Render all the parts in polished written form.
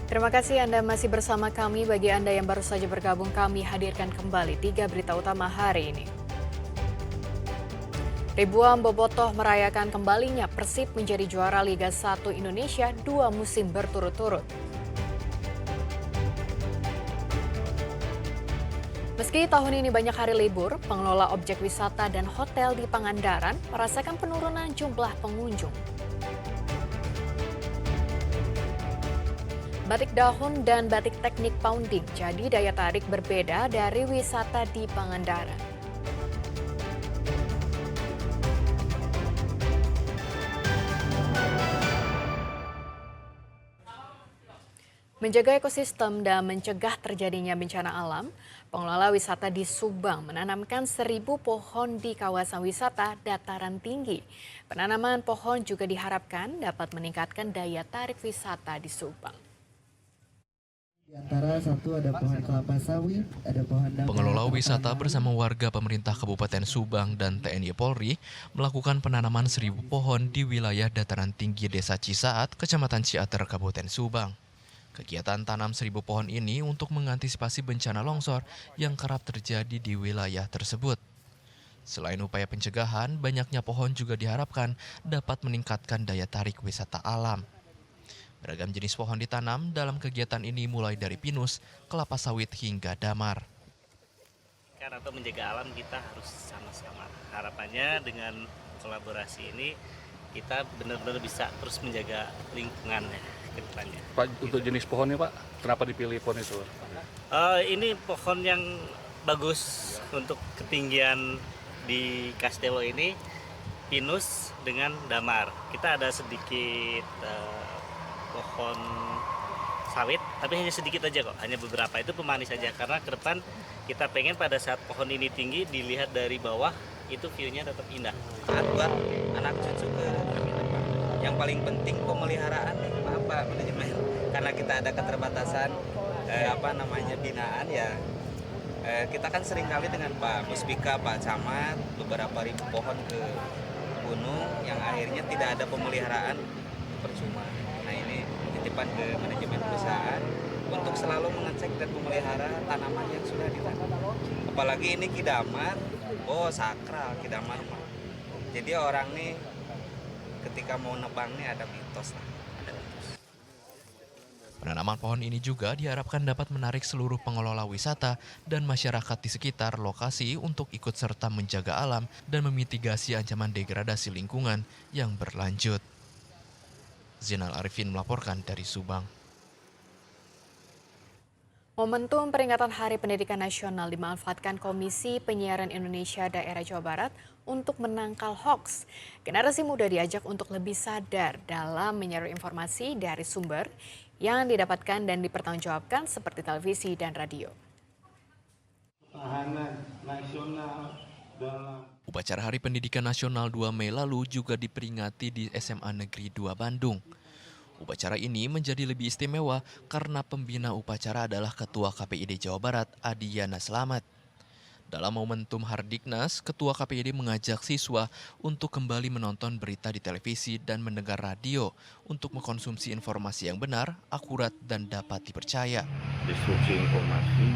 Terima kasih Anda masih bersama kami. Bagi Anda yang baru saja bergabung, kami hadirkan kembali 3 berita utama hari ini. Ribuan bobotoh merayakan kembalinya Persib menjadi juara Liga 1 Indonesia 2 musim berturut-turut. Meski tahun ini banyak hari libur, pengelola objek wisata dan hotel di Pangandaran merasakan penurunan jumlah pengunjung. Batik daun dan batik teknik pounding jadi daya tarik berbeda dari wisata di Pangandaran. Menjaga ekosistem dan mencegah terjadinya bencana alam, pengelola wisata di Subang menanamkan 1.000 pohon di kawasan wisata dataran tinggi. Penanaman pohon juga diharapkan dapat meningkatkan daya tarik wisata di Subang. Di antara satu ada pohon kelapa sawit, ada pohon nangka. Pengelola wisata bersama warga pemerintah Kabupaten Subang dan TNI Polri melakukan penanaman 1.000 pohon di wilayah dataran tinggi Desa Cisaat, Kecamatan Ciater, Kabupaten Subang. Kegiatan tanam 1.000 pohon ini untuk mengantisipasi bencana longsor yang kerap terjadi di wilayah tersebut. Selain upaya pencegahan, banyaknya pohon juga diharapkan dapat meningkatkan daya tarik wisata alam. Beragam jenis pohon ditanam dalam kegiatan ini mulai dari pinus, kelapa sawit hingga damar. Atau menjaga alam kita harus sama-sama. Harapannya dengan kolaborasi ini kita benar-benar bisa terus menjaga lingkungannya ke depannya. Pak, untuk jenis pohonnya Pak, kenapa dipilih pohon itu? Ini pohon yang bagus untuk ketinggian di Kastelo ini, pinus dengan damar. Kita ada sedikit pohon sawit, tapi hanya sedikit aja kok, hanya beberapa, itu pemanis saja. Karena ke depan kita pengen pada saat pohon ini tinggi, dilihat dari bawah, itu view-nya tetap indah. Buat anak cucu ke yang paling penting pemeliharaan nih Pak manajemen, karena kita ada keterbatasan binaan ya. Kita kan sering kali dengan Pak Muspika, Pak Camat, beberapa ribu pohon ke gunung yang akhirnya tidak ada pemeliharaan, percuma. Nah ini titipan ke manajemen perusahaan untuk selalu mengecek dan memelihara tanaman yang sudah ditanam. Apalagi ini kidamar, sakral kidamar. Jadi orang nih ketika mau nebang nih ada mitos lah. Penanaman pohon ini juga diharapkan dapat menarik seluruh pengelola wisata dan masyarakat di sekitar lokasi untuk ikut serta menjaga alam dan memitigasi ancaman degradasi lingkungan yang berlanjut. Zainal Arifin melaporkan dari Subang. Momentum peringatan Hari Pendidikan Nasional dimanfaatkan Komisi Penyiaran Indonesia Daerah Jawa Barat untuk menangkal hoaks. Generasi muda diajak untuk lebih sadar dalam menyaring informasi dari sumber yang didapatkan dan dipertanggungjawabkan seperti televisi dan radio. Pertahanan nasional dalam Upacara Hari Pendidikan Nasional 2 Mei lalu juga diperingati di SMA Negeri 2 Bandung. Upacara ini menjadi lebih istimewa karena pembina upacara adalah Ketua KPID Jawa Barat, Adiana Slamet. Dalam momentum Hardiknas, Ketua KPID mengajak siswa untuk kembali menonton berita di televisi dan mendengar radio untuk mengkonsumsi informasi yang benar, akurat, dan dapat dipercaya. Disrupsi informasi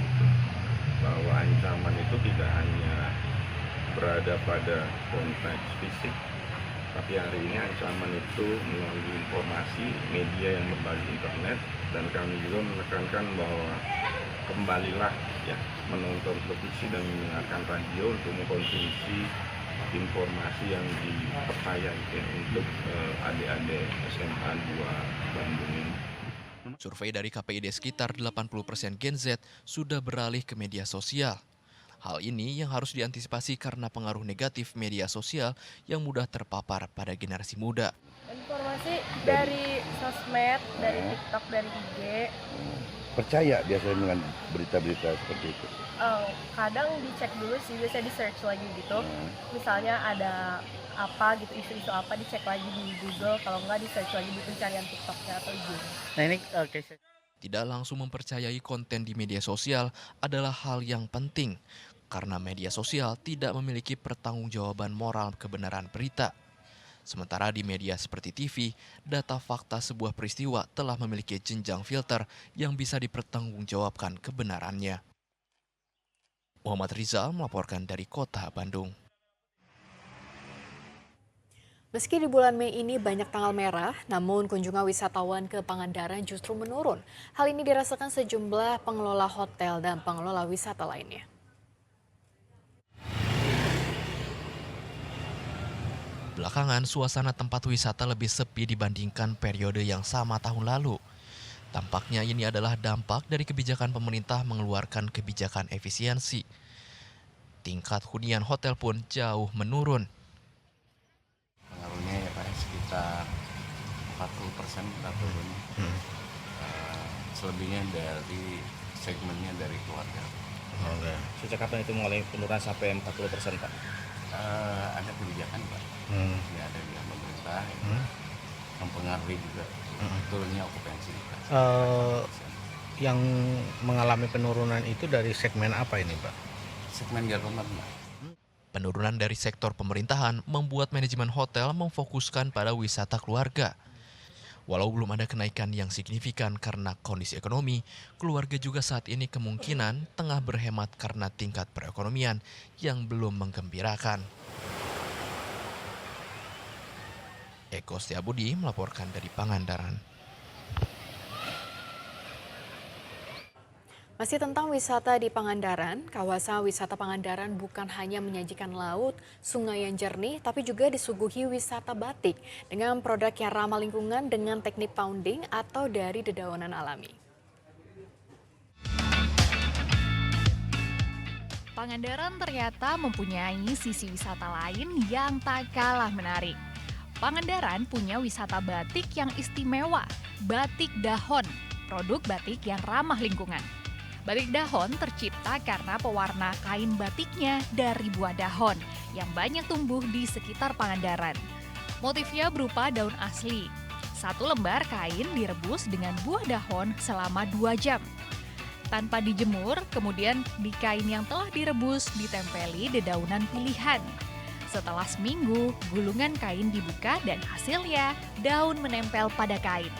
bahwa ancaman itu tidak hanya berada pada konteks fisik, tapi hari ini ancaman itu melalui informasi, media yang berbagi internet, dan kami juga menekankan bahwa kembalilah ya menonton televisi dan mendengarkan radio untuk mengkonsumsi informasi yang dipercaya ya, untuk adik-adik SMA 2 Bandung ini. Survei dari KPID sekitar 80% Gen Z sudah beralih ke media sosial. Hal ini yang harus diantisipasi karena pengaruh negatif media sosial yang mudah terpapar pada generasi muda. Informasi dari sosmed, dari TikTok, dari IG. Percaya biasanya dengan berita-berita seperti itu? Kadang dicek dulu sih, biasanya di search lagi gitu. Misalnya ada apa gitu, isu-isu apa, dicek lagi di Google, kalau enggak di search lagi di pencarian TikToknya atau IG. Nah ini oke. Tidak langsung mempercayai konten di media sosial adalah hal yang penting, karena media sosial tidak memiliki pertanggungjawaban moral kebenaran berita. Sementara di media seperti TV, data fakta sebuah peristiwa telah memiliki jenjang filter yang bisa dipertanggungjawabkan kebenarannya. Muhammad Rizal melaporkan dari Kota Bandung. Meski di bulan Mei ini banyak tanggal merah, namun kunjungan wisatawan ke Pangandaran justru menurun. Hal ini dirasakan sejumlah pengelola hotel dan pengelola wisata lainnya. Belakangan, suasana tempat wisata lebih sepi dibandingkan periode yang sama tahun lalu. Tampaknya ini adalah dampak dari kebijakan pemerintah mengeluarkan kebijakan efisiensi. Tingkat hunian hotel pun jauh menurun. Pengaruhnya ya Pak, sekitar 40% kita turun. Selebihnya dari segmennya dari keluarga. Oke. Sejak kapan itu mulai penurunan sampai 40% Pak? Ada kebijakan Pak, ya ada yang pemerintah mempengaruhi juga turunnya okupansi. Yang mengalami penurunan itu dari segmen apa ini Pak? Segmen government Pak. Penurunan dari sektor pemerintahan membuat manajemen hotel memfokuskan pada wisata keluarga. Walau belum ada kenaikan yang signifikan karena kondisi ekonomi, keluarga juga saat ini kemungkinan tengah berhemat karena tingkat perekonomian yang belum menggembirakan. Eko Setiabudi melaporkan dari Pangandaran. Masih tentang wisata di Pangandaran, kawasan wisata Pangandaran bukan hanya menyajikan laut, sungai yang jernih, tapi juga disuguhi wisata batik dengan produk yang ramah lingkungan dengan teknik pounding atau dari dedaunan alami. Pangandaran ternyata mempunyai sisi wisata lain yang tak kalah menarik. Pangandaran punya wisata batik yang istimewa, batik dahon, produk batik yang ramah lingkungan. Batik dahon tercipta karena pewarna kain batiknya dari buah dahon yang banyak tumbuh di sekitar Pangandaran. Motifnya berupa daun asli. Satu lembar kain direbus dengan buah dahon selama 2 jam. Tanpa dijemur, kemudian di kain yang telah direbus ditempeli dedaunan pilihan. Setelah seminggu, gulungan kain dibuka dan hasilnya daun menempel pada kain.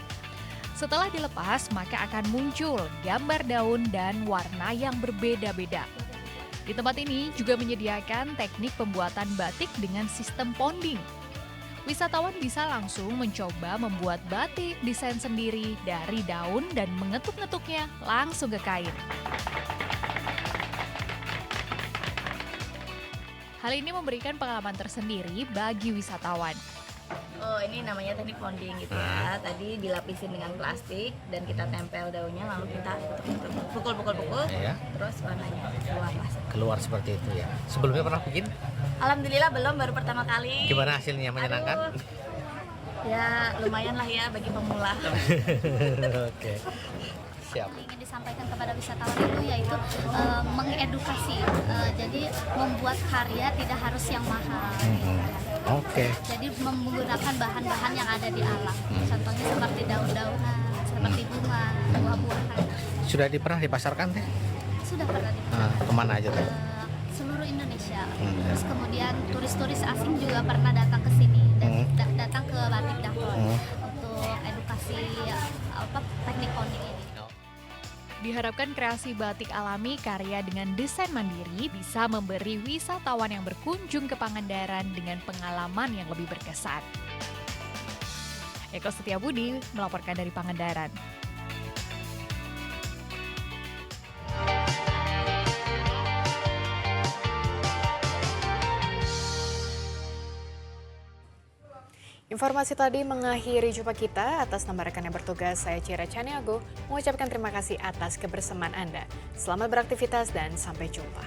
Setelah dilepas, maka akan muncul gambar daun dan warna yang berbeda-beda. Di tempat ini juga menyediakan teknik pembuatan batik dengan sistem pounding. Wisatawan bisa langsung mencoba membuat batik desain sendiri dari daun dan mengetuk-ngetuknya langsung ke kain. Hal ini memberikan pengalaman tersendiri bagi wisatawan. Oh, ini namanya teknik pounding gitu ya. Tadi dilapisin dengan plastik dan kita tempel daunnya, lalu kita pukul-pukul, ya. Terus warnanya Keluar seperti itu ya. Sebelumnya pernah bikin? Alhamdulillah belum, baru pertama kali. Gimana hasilnya, menyenangkan? Aduh, ya lumayan lah ya bagi pemula. Oke. Siap. Ingin disampaikan kepada wisatawan itu yaitu mengedukasi, jadi membuat karya tidak harus yang mahal. Oke. Jadi menggunakan bahan-bahan yang ada di alam. Contohnya seperti daun-daunan, seperti bunga, buah-buahan. Sudah pernah dipasarkan teh? Sudah pernah dipasarkan. Kemana aja teh? Seluruh Indonesia. Terus kemudian turis-turis asing juga pernah datang ke sini dan datang ke Batik Dahon untuk edukasi teknik pounding ini. Diharapkan kreasi batik alami karya dengan desain mandiri bisa memberi wisatawan yang berkunjung ke Pangandaran dengan pengalaman yang lebih berkesan. Eko Setiabudi melaporkan dari Pangandaran. Informasi tadi mengakhiri jumpa kita. Atas nama rekan yang bertugas, saya Cira Caniago mengucapkan terima kasih atas kebersamaan Anda. Selamat beraktivitas dan sampai jumpa.